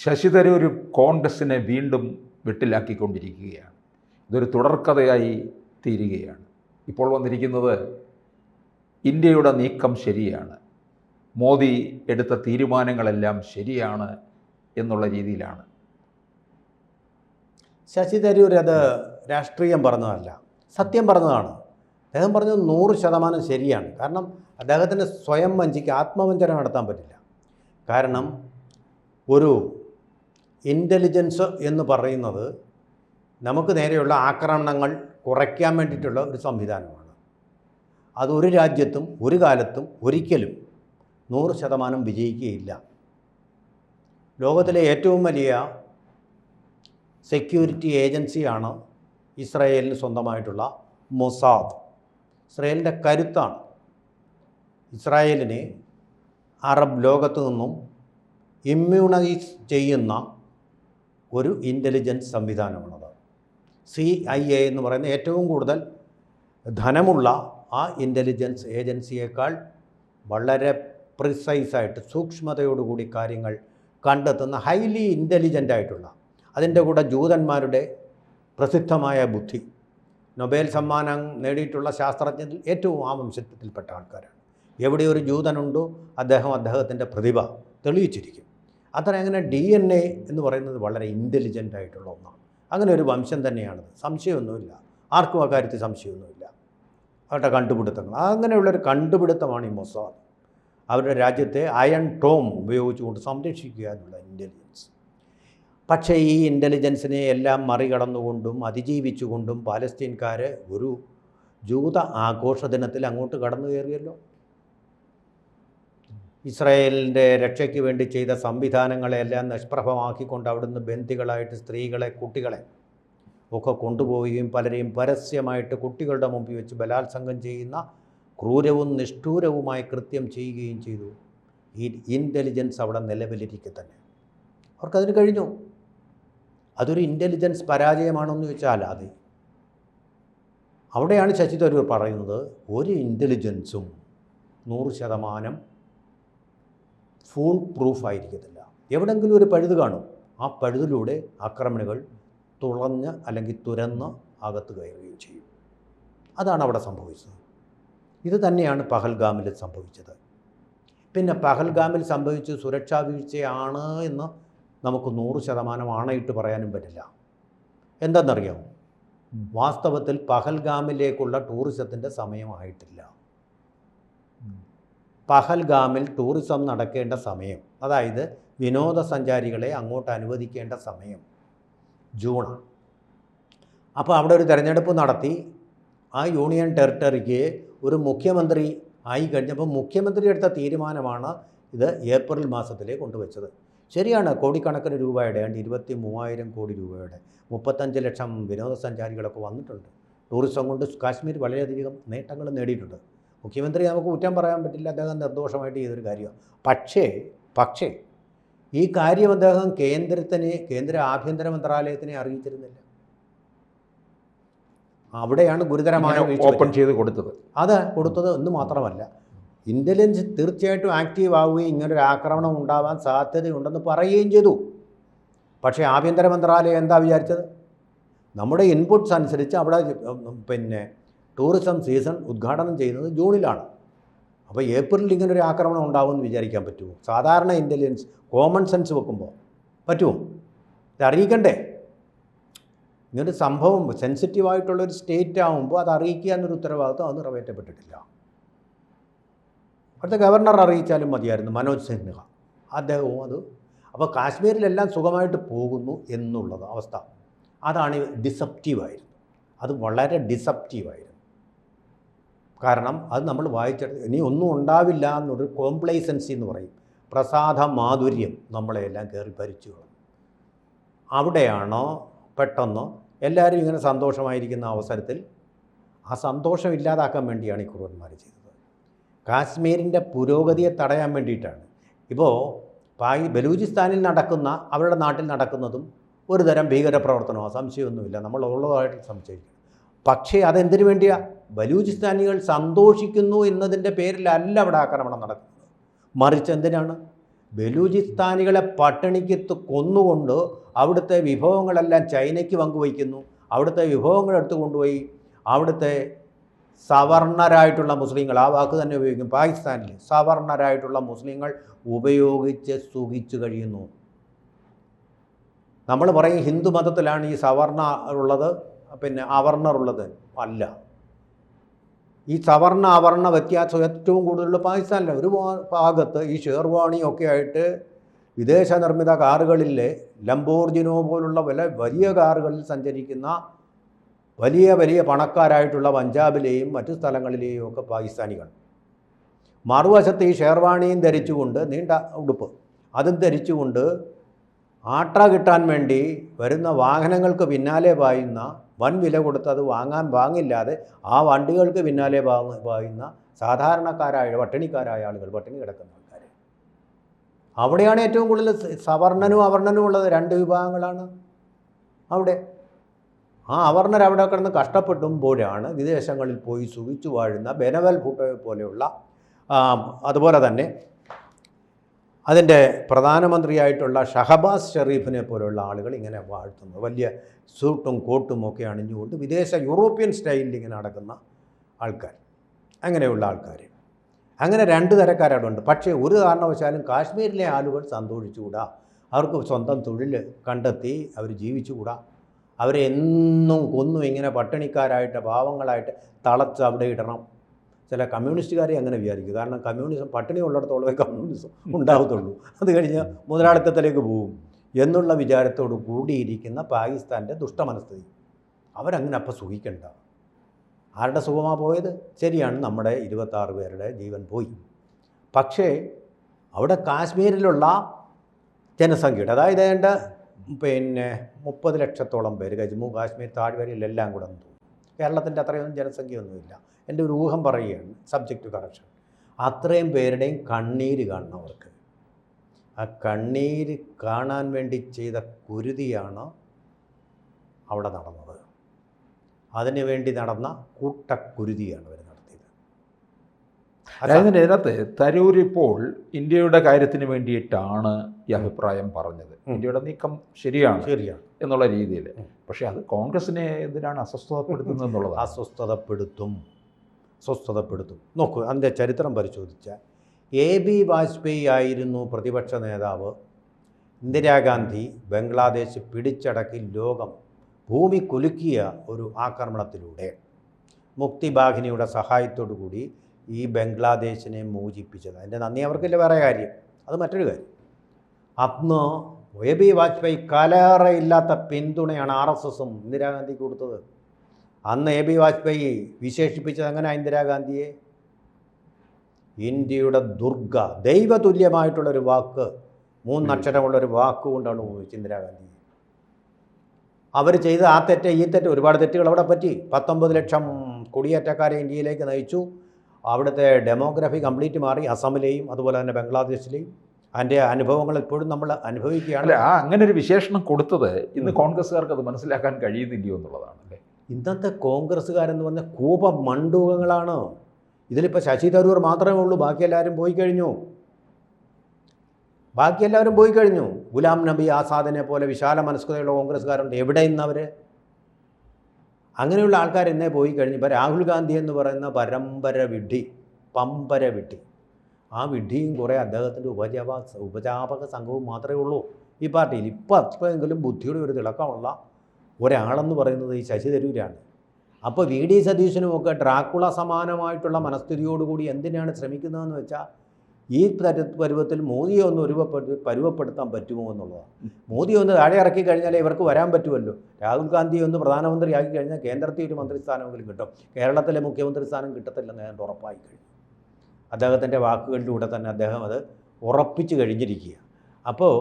ശശി തരൂർ കോൺഗ്രസിനെ വീണ്ടും വെട്ടിലാക്കിക്കൊണ്ടിരിക്കുകയാണ്. ഇതൊരു തുടർക്കഥയായി തീരുകയാണ്. ഇപ്പോൾ വന്നിരിക്കുന്നത് ഇന്ത്യയുടെ നീക്കം ശരിയാണ്, മോദി എടുത്ത തീരുമാനങ്ങളെല്ലാം ശരിയാണ് എന്നുള്ള രീതിയിലാണ്. ശശി തരൂർ അത് രാഷ്ട്രീയം പറഞ്ഞതല്ല, സത്യം പറഞ്ഞതാണ്. അദ്ദേഹം പറഞ്ഞത് 100% ശരിയാണ്. കാരണം അദ്ദേഹത്തിന് സ്വയം ആത്മവഞ്ചന നടത്താൻ പറ്റില്ല. കാരണം ഒരു ഇൻ്റലിജൻസ് എന്ന് പറയുന്നത് നമുക്ക് നേരെയുള്ള ആക്രമണങ്ങൾ കുറയ്ക്കാൻ വേണ്ടിയിട്ടുള്ള ഒരു സംവിധാനമാണ്. അതൊരു രാജ്യത്തും ഒരു കാലത്തും ഒരിക്കലും 100% വിജയിക്കുകയില്ല. ലോകത്തിലെ ഏറ്റവും വലിയ സെക്യൂരിറ്റി ഏജൻസിയാണ് ഇസ്രായേലിന് സ്വന്തമായിട്ടുള്ള മൊസാദ്. ഇസ്രായേലിൻ്റെ കരുത്താണ്. ഇസ്രായേലിനെ അറബ് ലോകത്തു നിന്നും ഇമ്മ്യൂണൈസ് ചെയ്യുന്ന ഒരു ഇൻ്റലിജൻസ് സംവിധാനമാണത്. CIA എന്ന് പറയുന്ന ഏറ്റവും കൂടുതൽ ധനമുള്ള ആ ഇൻ്റലിജൻസ് ഏജൻസിയേക്കാൾ വളരെ പ്രിസൈസായിട്ട് സൂക്ഷ്മതയോടുകൂടി കാര്യങ്ങൾ കണ്ടെത്തുന്ന ഹൈലി ഇൻ്റലിജൻ്റ് ആയിട്ടുള്ള, അതിൻ്റെ കൂടെ ജൂതന്മാരുടെ പ്രസിദ്ധമായ ബുദ്ധി, നൊബേൽ സമ്മാനം നേടിയിട്ടുള്ള ശാസ്ത്രജ്ഞരിൽ ഏറ്റവും ആ വംശത്തിൽപ്പെട്ട ആൾക്കാരാണ്. എവിടെ ഒരു ജൂതനുണ്ടോ അദ്ദേഹത്തിൻ്റെ പ്രതിഭ തെളിയിച്ചിരിക്കും. അങ്ങനെ DNA എന്ന് പറയുന്നത് വളരെ ഇൻ്റലിജൻ്റ് ആയിട്ടുള്ള ഒന്നാണ്. അങ്ങനെ ഒരു വംശം തന്നെയാണത്, സംശയമൊന്നുമില്ല. ആർക്കും ആ കാര്യത്തിൽ സംശയമൊന്നുമില്ല. അവരുടെ കണ്ടുപിടുത്തങ്ങൾ, അങ്ങനെയുള്ളൊരു കണ്ടുപിടുത്തമാണ് ഈ മൊസാദ്. അവരുടെ രാജ്യത്തെ അയൺ ടോം ഉപയോഗിച്ചുകൊണ്ട് സംരക്ഷിക്കുക എന്നുള്ള ഇൻ്റലിജൻസ്. പക്ഷേ ഈ ഇൻ്റലിജൻസിനെ എല്ലാം മറികടന്നുകൊണ്ടും അതിജീവിച്ചുകൊണ്ടും പാലസ്തീൻകാർ ഒരു ജൂത ആഘോഷ ദിനത്തിൽ അങ്ങോട്ട് കടന്നു കയറിയല്ലോ. ഇസ്രായേലിൻ്റെ രക്ഷയ്ക്ക് വേണ്ടി ചെയ്ത സംവിധാനങ്ങളെല്ലാം നിഷ്പ്രഭമാക്കിക്കൊണ്ട് അവിടുന്ന് ബന്ദികളായിട്ട് സ്ത്രീകളെ, കുട്ടികളെ ഒക്കെ കൊണ്ടുപോവുകയും പലരെയും പരസ്യമായിട്ട് കുട്ടികളുടെ മുമ്പിൽ വെച്ച് ബലാത്സംഗം ചെയ്യുന്ന ക്രൂരവും നിഷ്ഠൂരവുമായ കൃത്യം ചെയ്യുകയും ചെയ്തു. ഈ ഇൻ്റലിജൻസ് അവിടെ നിലവിലിരിക്കെ തന്നെ അവർക്കതിന് കഴിഞ്ഞു. അതൊരു ഇൻ്റലിജൻസ് പരാജയമാണെന്ന് ചോദിച്ചാൽ അതെ. അവിടെയാണ് ശശി തരൂർ പറയുന്നത് ഒരു ഇൻ്റലിജൻസും 100% ഫുൾ പ്രൂഫ് ആയിരിക്കത്തില്ല. എവിടെയെങ്കിലും ഒരു പഴുത് കാണും. ആ പഴുതിലൂടെ ആക്രമണികൾ തുളഞ്ഞ് അല്ലെങ്കിൽ തുരന്ന് അകത്ത് കയറുകയും ചെയ്യും. അതാണ് അവിടെ സംഭവിച്ചത്. ഇത് തന്നെയാണ് പഹൽഗാമിൽ സംഭവിച്ചത്. പിന്നെ പഹൽഗാമിൽ സംഭവിച്ചത് സുരക്ഷാ വീഴ്ചയാണ് എന്ന് നമുക്ക് 100% ആണയിട്ട് പറയാനും പറ്റില്ല. എന്തെന്നറിയാമോ? വാസ്തവത്തിൽ പഹൽഗാമിലേക്കുള്ള ടൂറിസത്തിൻ്റെ സമയമായിട്ടില്ല. പഹൽഗാമിൽ ടൂറിസം നടക്കേണ്ട സമയം, അതായത് വിനോദസഞ്ചാരികളെ അങ്ങോട്ട് അനുവദിക്കേണ്ട സമയം ജൂണാണ്. അപ്പോൾ അവിടെ ഒരു തെരഞ്ഞെടുപ്പ് നടത്തി ആ യൂണിയൻ ടെറിട്ടറിക്ക് ഒരു മുഖ്യമന്ത്രി ആയി കഴിഞ്ഞപ്പോൾ മുഖ്യമന്ത്രി എടുത്ത തീരുമാനമാണ് ഇത് ഏപ്രിൽ മാസത്തിലേക്ക് കൊണ്ടുവച്ചത്. ശരിയാണ്, കോടിക്കണക്കിന് രൂപയുടെ 23,000 കോടി രൂപയുടെ 35 ലക്ഷം വിനോദസഞ്ചാരികളൊക്കെ വന്നിട്ടുണ്ട്. ടൂറിസം കൊണ്ട് കാശ്മീർ വളരെയധികം നേട്ടങ്ങൾ നേടിയിട്ടുണ്ട്. മുഖ്യമന്ത്രി നമുക്ക് കുറ്റം പറയാൻ പറ്റില്ല, അദ്ദേഹം നിർദോഷമായിട്ട് ചെയ്തൊരു കാര്യമാണ്. പക്ഷേ ഈ കാര്യം അദ്ദേഹം കേന്ദ്ര ആഭ്യന്തര മന്ത്രാലയത്തിനെ അറിയിച്ചിരുന്നില്ല. അവിടെയാണ് ഗുരുതരമായ ഓപ്പൺ ചെയ്ത് കൊടുത്തത്. അത് കൊടുത്തത് എന്ന് മാത്രമല്ല, ഇൻ്റലിജൻസ് തീർച്ചയായിട്ടും ആക്റ്റീവ് ആവുകയും ഇങ്ങനൊരു ആക്രമണം ഉണ്ടാവാൻ സാധ്യതയുണ്ടെന്ന് പറയുകയും ചെയ്തു. പക്ഷേ ആഭ്യന്തര മന്ത്രാലയം എന്താ വിചാരിച്ചത്? നമ്മുടെ ഇൻപുട്സ് അനുസരിച്ച് അവിടെ ടൂറിസം സീസൺ ഉദ്ഘാടനം ചെയ്യുന്നത് ജൂണിലാണ്. അപ്പോൾ ഏപ്രിലിൽ ഇങ്ങനൊരു ആക്രമണം ഉണ്ടാവുമെന്ന് വിചാരിക്കാൻ പറ്റുമോ? സാധാരണ ഇൻ്റലിജൻസ് കോമൺ സെൻസ് വെക്കുമ്പോൾ പറ്റുമോ? ഇത് അറിയിക്കണ്ടേ? ഇങ്ങനൊരു സംഭവം സെൻസിറ്റീവായിട്ടുള്ളൊരു സ്റ്റേറ്റ് ആകുമ്പോൾ അത് അറിയിക്കുക എന്നൊരു ഉത്തരവാദിത്വം അത് നിറവേറ്റപ്പെട്ടിട്ടില്ല. അവിടുത്തെ ഗവർണർ അറിയിച്ചാലും മതിയായിരുന്നു, മനോജ് സിൻഹ. അദ്ദേഹവും അത്. അപ്പോൾ കാശ്മീരിലെല്ലാം സുഖമായിട്ട് പോകുന്നു എന്നുള്ളത് അവസ്ഥ അതാണ് ഡിസപ്റ്റീവായിരുന്നു. അത് വളരെ ഡിസപ്റ്റീവായിരുന്നു. കാരണം അത് നമ്മൾ വായിച്ചെടുത്ത് ഇനി ഒന്നും ഉണ്ടാവില്ല എന്നൊരു കോംപ്ലേസൻസി എന്ന് പറയും, പ്രസാദ മാധുര്യം നമ്മളെല്ലാം കയറി ഭരിച്ചു കളഞ്ഞു. അവിടെയാണോ പെട്ടെന്ന് എല്ലാവരും ഇങ്ങനെ സന്തോഷമായിരിക്കുന്ന അവസരത്തിൽ ആ സന്തോഷം ഇല്ലാതാക്കാൻ വേണ്ടിയാണ് ഈ ക്രൂരന്മാർ ചെയ്തത്. കാശ്മീരിൻ്റെ പുരോഗതിയെ തടയാൻ വേണ്ടിയിട്ടാണ്. ഇപ്പോൾ ബലൂചിസ്ഥാനിൽ നടക്കുന്ന, അവരുടെ നാട്ടിൽ നടക്കുന്നതും ഒരു തരം ഭീകരപ്രവർത്തനമാണ്, സംശയമൊന്നുമില്ല, നമ്മൾ ഉള്ളതായിട്ട് സംശയിക്കും. പക്ഷേ അതെന്തിനു വേണ്ടിയാണ്? ബലൂചിസ്ഥാനികൾ സന്തോഷിക്കുന്നു എന്നതിൻ്റെ പേരിലല്ല അവിടെ ആക്രമണം നടക്കുന്നത്. മറിച്ച് എന്തിനാണ്? ബലൂചിസ്ഥാനികളെ പട്ടിണിക്ക് കൊന്നുകൊണ്ട് അവിടുത്തെ വിഭവങ്ങളെല്ലാം ചൈനയ്ക്ക് പങ്കുവയ്ക്കുന്നു. അവിടുത്തെ വിഭവങ്ങൾ എടുത്തു കൊണ്ടുപോയി അവിടുത്തെ സവർണരായിട്ടുള്ള മുസ്ലിങ്ങൾ, ആ വാക്ക് തന്നെ ഉപയോഗിക്കും, പാകിസ്ഥാനിൽ സവർണരായിട്ടുള്ള മുസ്ലിങ്ങൾ ഉപയോഗിച്ച് സുഖിച്ചു കഴിയുന്നു. നമ്മൾ പറയും ഹിന്ദു മതത്തിലാണ് ഈ സവർണ ഉള്ളത്, പിന്നെ അവർണർ ഉള്ളത്. അല്ല, ഈ സവർണ അവർണ വ്യത്യാസം ഏറ്റവും കൂടുതലുള്ള പാകിസ്ഥാനിലെ ഒരു ഭാഗത്ത് ഈ ഷേർവാണിയൊക്കെ ആയിട്ട് വിദേശ നിർമ്മിത കാറുകളിലെ ലംബോർജിനോ പോലുള്ള വലിയ കാറുകളിൽ സഞ്ചരിക്കുന്ന വലിയ വലിയ പണക്കാരായിട്ടുള്ള പഞ്ചാബിലെയും മറ്റു സ്ഥലങ്ങളിലെയും ഒക്കെ പാകിസ്ഥാനികൾ. മറുവശത്ത് ഈ ഷേർവാണിയും ധരിച്ചുകൊണ്ട്, നീണ്ട ഉടുപ്പ് അതും ധരിച്ചുകൊണ്ട് ആട്ട കിട്ടാൻ വേണ്ടി വരുന്ന വാഹനങ്ങൾക്ക് പിന്നാലെ പായുന്ന, വൻ വില കൊടുത്ത് അത് വാങ്ങില്ലാതെ ആ വണ്ടികൾക്ക് പിന്നാലെ പായുന്ന സാധാരണക്കാരായ പട്ടിണിക്കാരായ ആളുകൾ, പട്ടിണി കിടക്കുന്ന ആൾക്കാർ. അവിടെയാണ് ഏറ്റവും കൂടുതൽ സവർണനും അവർണനും ഉള്ളത്. രണ്ട് വിഭാഗങ്ങളാണ് അവിടെ. ആ അവർണർ അവിടെ കിടന്ന് കഷ്ടപ്പെട്ടുമ്പോഴാണ് വിദേശങ്ങളിൽ പോയി സുഖിച്ചു വാഴുന്ന ബെനവൽ ഭൂട്ടോയെ പോലെയുള്ള, അതുപോലെ തന്നെ അതിൻ്റെ പ്രധാനമന്ത്രിയായിട്ടുള്ള ഷഹബാസ് ഷെറീഫിനെ പോലെയുള്ള ആളുകൾ ഇങ്ങനെ വാഴ്ത്തുന്നത്. വലിയ സൂട്ടും കോട്ടും ഒക്കെ അണിഞ്ഞുകൊണ്ട് വിദേശ യൂറോപ്യൻ സ്റ്റൈലിൽ ഇങ്ങനെ നടക്കുന്ന ആൾക്കാർ, അങ്ങനെയുള്ള ആൾക്കാർ. അങ്ങനെ രണ്ട് തരക്കാരവിടെ. പക്ഷേ ഒരു കാരണവശാലും കാശ്മീരിലെ ആളുകൾ സന്തോഷിച്ചുകൂടാ. അവർക്ക് സ്വന്തം തൊഴിൽ കണ്ടെത്തി അവർ ജീവിച്ചുകൂടാ. അവരെ എന്നും കൊന്നും ഇങ്ങനെ പട്ടിണിക്കാരായിട്ട് പാവങ്ങളായിട്ട് തളച്ച് അവിടെ ഇടണം. ചില കമ്മ്യൂണിസ്റ്റുകാരെ അങ്ങനെ വിചാരിക്കും. കാരണം കമ്മ്യൂണിസം പട്ടിണി ഉള്ളിടത്തോളമേ കമ്മ്യൂണിസം ഉണ്ടാകത്തുള്ളൂ, അത് കഴിഞ്ഞ് മുതലാളിത്തത്തിലേക്ക് പോകും എന്നുള്ള വിചാരത്തോട് കൂടിയിരിക്കുന്ന പാകിസ്ഥാൻ്റെ ദുഷ്ടമനസ്ഥിതി. അവരങ്ങനെ അപ്പം സുഖിക്കണ്ട. ആരുടെ സുഖമാണ് പോയത്? ശരിയാണ്, നമ്മുടെ 26 പേരുടെ ജീവൻ പോയി. പക്ഷേ അവിടെ കാശ്മീരിലുള്ള ജനസംഖ്യയുടെ, അതായത് ഏതാണ്ട് 30 ലക്ഷത്തോളം പേര്, ജമ്മു കാശ്മീർ താഴ്വരയിലെല്ലാം കൂടെ തോന്നും. കേരളത്തിൻ്റെ അത്രയൊന്നും ജനസംഖ്യയൊന്നുമില്ല. എൻ്റെ ഒരു ഊഹം പറയുകയാണ്, സബ്ജക്റ്റ് കറക്ഷൻ. അത്രയും പേരുടെയും കണ്ണീര് കാണണം അവർക്ക്. ആ കണ്ണീര് കാണാൻ വേണ്ടി ചെയ്ത കുരുതിയാണ് അവിടെ നടന്നത്. അതിനു വേണ്ടി നടന്ന കൂട്ടക്കുരുതിയാണ് അവർ നടത്തിയത്. അതായത് ഇതിനകത്ത് തരൂർ ഇപ്പോൾ ഇന്ത്യയുടെ കാര്യത്തിന് വേണ്ടിയിട്ടാണ് ഈ അഭിപ്രായം പറഞ്ഞത്. ഇന്ത്യയുടെ നീക്കം ശരിയാണ് എന്നുള്ള രീതിയിൽ. പക്ഷേ അത് കോൺഗ്രസിനെ എന്തിനാണ് അസ്വസ്ഥതപ്പെടുത്തുന്നത് എന്നുള്ളത്. അസ്വസ്ഥതപ്പെടുത്തും. നോക്കൂ, അതിൻ്റെ ചരിത്രം പരിശോധിച്ചാൽ AB വാജ്പേയി ആയിരുന്നു പ്രതിപക്ഷ നേതാവ്. ഇന്ദിരാഗാന്ധി ബംഗ്ലാദേശ് പിടിച്ചടക്കി ലോകം ഭൂമി കുലുക്കിയ ഒരു ആക്രമണത്തിലൂടെ മുക്തിബാഹിനിയുടെ സഹായത്തോടു കൂടി ഈ ബംഗ്ലാദേശിനെ മോചിപ്പിച്ചത്. അതിൻ്റെ നന്ദി അവർക്കില്ല, വേറെ കാര്യം, അത് മറ്റൊരു കാര്യം. അന്ന് AB വാജ്പേയി കലറയില്ലാത്ത പിന്തുണയാണ് RSSും ഇന്ദിരാഗാന്ധിക്ക് കൊടുത്തത്. അന്ന് AB വാജ്പേയി വിശേഷിപ്പിച്ചത് അങ്ങനെ ഇന്ദിരാഗാന്ധിയെ ഇന്ത്യയുടെ ദുർഗ, ദൈവതുല്യമായിട്ടുള്ളൊരു വാക്ക്, 3 അക്ഷരമുള്ളൊരു വാക്കുകൊണ്ടാണ് ഉപയോഗിച്ചത് ഇന്ദിരാഗാന്ധി. അവർ ചെയ്ത ആ തെറ്റ് ഈ തെറ്റ്, ഒരുപാട് തെറ്റുകൾ അവിടെ പറ്റി. 19 ലക്ഷം കുടിയേറ്റക്കാരെ ഇന്ത്യയിലേക്ക് നയിച്ചു. അവിടുത്തെ ഡെമോഗ്രഫി കംപ്ലീറ്റ് മാറി, അസമിലെയും അതുപോലെ തന്നെ ബംഗ്ലാദേശിലെയും. അതിൻ്റെ അനുഭവങ്ങൾ ഇപ്പോഴും നമ്മൾ അനുഭവിക്കുകയാണ്. അല്ല, അങ്ങനെ ഒരു വിശേഷണം കൊടുത്തത് ഇന്ന് കോൺഗ്രസ്സുകാർക്ക് അത് മനസ്സിലാക്കാൻ കഴിയുന്നില്ലയോ എന്നുള്ളതാണ് അല്ലേ. ഇന്നത്തെ കോൺഗ്രസ്സുകാരെന്ന് പറഞ്ഞാൽ കൂപ മണ്ടൂകങ്ങളാണ്. ഇതിലിപ്പോൾ ശശി തരൂർ മാത്രമേ ഉള്ളൂ, ബാക്കി എല്ലാവരും പോയി കഴിഞ്ഞു. ഗുലാം നബി ആസാദിനെ പോലെ വിശാല മനസ്കതയുള്ള കോൺഗ്രസ്സുകാരുണ്ട്. എവിടെ ഇന്നവർ? അങ്ങനെയുള്ള ആൾക്കാർ ഇന്നേ പോയി കഴിഞ്ഞു. ഇപ്പോൾ രാഹുൽ ഗാന്ധി എന്ന് പറയുന്ന പമ്പര വിഡ്ഢി, ആ വിഡ്ഢിയും കുറേ അദ്ദേഹത്തിൻ്റെ ഉപജാപക സംഘവും മാത്രമേ ഉള്ളൂ ഈ പാർട്ടിയിൽ. ഇപ്പോൾ അത്രയെങ്കിലും ബുദ്ധിയുടെ ഒരു തിളക്കമുള്ള ഒരാളെന്ന് പറയുന്നത് ഈ ശശി തരൂരാണ്. അപ്പോൾ VD സതീശനുമൊക്കെ ഡ്രാക്കുള സമാനമായിട്ടുള്ള മനസ്ഥിതിയോടുകൂടി എന്തിനാണ് ശ്രമിക്കുന്നതെന്ന് വെച്ചാൽ ഈ പരുവത്തിൽ മോദിയെ ഒന്ന് പരുവപ്പെടുത്താൻ പറ്റുമോ എന്നുള്ളതാണ്. മോദിയെ ഒന്ന് താഴെ ഇറക്കി കഴിഞ്ഞാലേ ഇവർക്ക് വരാൻ പറ്റുമല്ലോ. രാഹുൽ ഗാന്ധിയെ ഒന്ന് പ്രധാനമന്ത്രിയാക്കി കഴിഞ്ഞാൽ കേന്ദ്രത്തിൽ ഒരു മന്ത്രിസ്ഥാനമെങ്കിലും കിട്ടും. കേരളത്തിലെ മുഖ്യമന്ത്രി സ്ഥാനം കിട്ടത്തില്ലെന്ന് ഞാൻ ഉറപ്പായി കഴിഞ്ഞു. അദ്ദേഹത്തിൻ്റെ വാക്കുകളിലൂടെ തന്നെ അദ്ദേഹം അത് ഉറപ്പിച്ച് കഴിഞ്ഞിരിക്കുക. അപ്പോൾ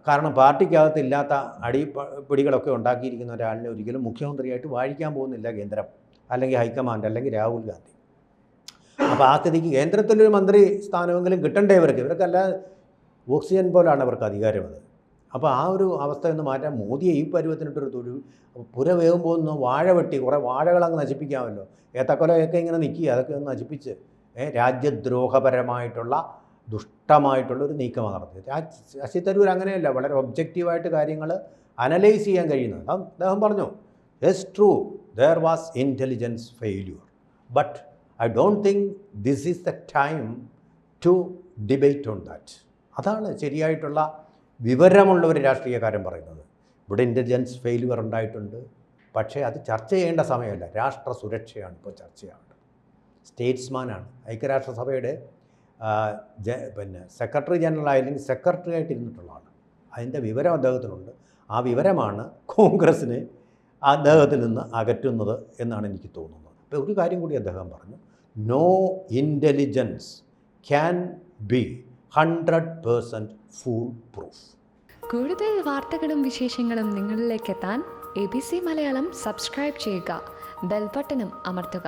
കാരണം പാർട്ടിക്കകത്തില്ലാത്ത അടിപിടികളൊക്കെ ഉണ്ടാക്കിയിരിക്കുന്ന ഒരാളിനെ ഒരിക്കലും മുഖ്യമന്ത്രിയായിട്ട് വാഴിക്കാൻ പോകുന്നില്ല കേന്ദ്രം, അല്ലെങ്കിൽ ഹൈക്കമാൻഡ്, അല്ലെങ്കിൽ രാഹുൽ ഗാന്ധി. അപ്പോൾ ആ സ്ഥിതിക്ക് കേന്ദ്രത്തിലൊരു മന്ത്രി സ്ഥാനമെങ്കിലും കിട്ടണ്ടേ ഇവർക്കല്ല ഓക്സിജൻ പോലാണ് അവർക്ക് അധികാരം അത്. അപ്പോൾ ആ ഒരു അവസ്ഥയൊന്ന് മാറ്റാൻ മോദിയെ ഈ പരുവത്തിനിട്ടൊരു പുര വേകുമ്പോൾ ഒന്ന് വാഴ വെട്ടി കുറേ വാഴകളങ്ങ് നശിപ്പിക്കാമല്ലോ. ഏത്തക്കൊലയൊക്കെ ഇങ്ങനെ നിൽക്കുക, അതൊക്കെ ഒന്ന് നശിപ്പിച്ച് രാജ്യദ്രോഹപരമായിട്ടുള്ള ഘട്ടമായിട്ടുള്ളൊരു നീക്കമാണ് നടത്തിയത്. ശശി തരൂർ അങ്ങനെയല്ല, വളരെ ഒബ്ജക്റ്റീവായിട്ട് കാര്യങ്ങൾ അനലൈസ് ചെയ്യാൻ കഴിയുന്നത്. അദ്ദേഹം പറഞ്ഞു, yes true, there was intelligence failure, but I don't think this is the time to debate on that. അതാണ് ശരിയായിട്ടുള്ള വിവരമുള്ള ഒരു രാഷ്ട്രീയക്കാരൻ പറയുന്നത്. ഇവിടെ ഇൻ്റലിജൻസ് ഫെയില്യൂർ ഉണ്ടായിട്ടുണ്ട്, പക്ഷേ അത് ചർച്ച ചെയ്യേണ്ട സമയമല്ല. രാഷ്ട്ര സുരക്ഷയാണ് ഇപ്പോൾ ചർച്ച ചെയ്യേണ്ടത്. സ്റ്റേറ്റ്സ്മാനാണ്, ഐക്യരാഷ്ട്രസഭയുടെ സെക്രട്ടറി ജനറൽ ആയില്ലെങ്കിൽ സെക്രട്ടറി ആയിട്ട് ഇരുന്നിട്ടുള്ളതാണ്. അതിൻ്റെ വിവരം അദ്ദേഹത്തിനുണ്ട്. ആ വിവരമാണ് കോൺഗ്രസ്സിനെ അദ്ദേഹത്തിൽ നിന്ന് അകറ്റുന്നത് എന്നാണ് എനിക്ക് തോന്നുന്നത്. അപ്പോൾ ഒരു കാര്യം കൂടി അദ്ദേഹം പറഞ്ഞു, no intelligence can be 100% foolproof. കൂടുതൽ വാർത്തകളും വിശേഷങ്ങളും നിങ്ങളിലേക്ക് എത്താൻ ABC മലയാളം സബ്സ്ക്രൈബ് ചെയ്യുക, ബെൽ ബട്ടണും അമർത്തുക.